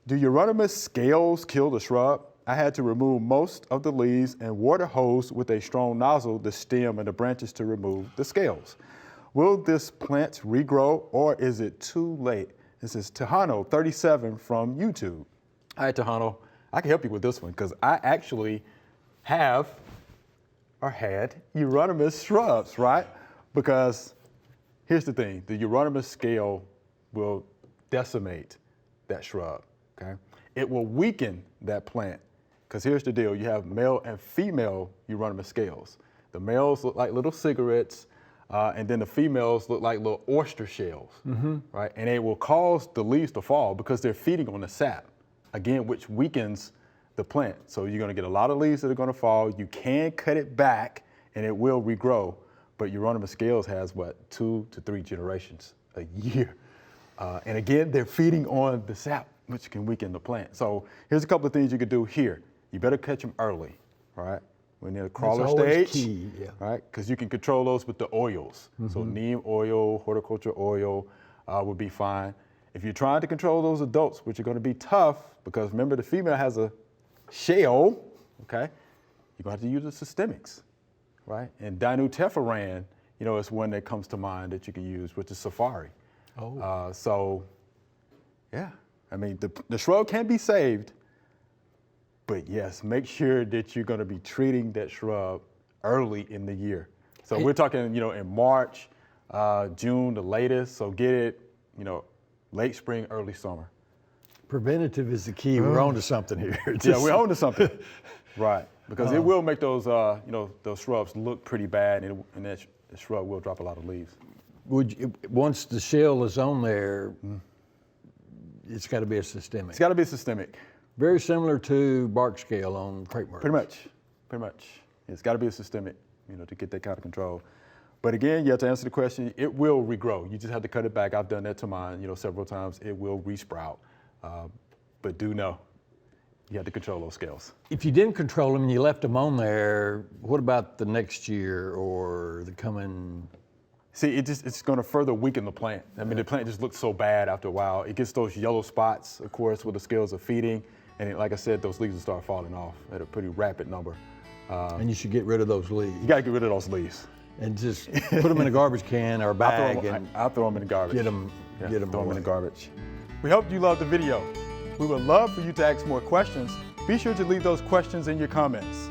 Do Euonymus scales kill the shrub? I had to remove most of the leaves and water hose with a strong nozzle the stem and the branches to remove the scales. Will this plant regrow or is it too late? This is Tejano 37 from YouTube. All right, Tejano, I can help you with this one because I actually have or had Euonymus shrubs, right? Because here's the thing, the Euonymus scale will decimate that shrub, okay? It will weaken that plant. Because here's the deal, you have male and female Euonymus scales. The males look like little cigarettes, and then the females look like little oyster shells, right? And it will cause the leaves to fall because they're feeding on the sap, again, which weakens the plant. So you're gonna get a lot of leaves that are gonna fall. You can cut it back and it will regrow, but Euonymus scales has what, 2 to 3 generations a year. And again, they're feeding on the sap, which can weaken the plant. So here's a couple of things you could do here. You better catch them early, right? When they're in the crawler stage, key, yeah. right? Because you can control those with the oils. So neem oil, horticultural oil would be fine. If you're trying to control those adults, which are gonna be tough, because remember the female has a shell, okay? You're gonna have to use the systemics, right? And dinutefuran, is one that comes to mind that you can use, which is safari. So, yeah, I mean, the shrub can be saved, but yes, make sure that you're gonna be treating that shrub early in the year. So we're talking, in March, June, the latest, so get it, late spring, early summer. Preventative is the key. We're on to something here. Yeah, we're on to something. Right, because it will make those, those shrubs look pretty bad, and that shrub will drop a lot of leaves. Once the shell is on there, it's got to be a systemic. It's got to be systemic. Very similar to bark scale on crepe myrtles. Pretty much. It's got to be a systemic, to get that kind of control. But again, you have to answer the question, it will regrow. You just have to cut it back. I've done that to mine, several times. It will resprout. But do know, you have to control those scales. If you didn't control them and you left them on there, what about the next year or the coming? See, it's going to further weaken the plant. I mean, the plant just looks so bad after a while. It gets those yellow spots, of course, where the scales are feeding. And like I said, those leaves will start falling off at a pretty rapid number. And you should get rid of those leaves. You got to get rid of those leaves. And just put them in a garbage can or a bag. I'll throw them in the garbage. Get them throw them in the garbage. We hope you loved the video. We would love for you to ask more questions. Be sure to leave those questions in your comments.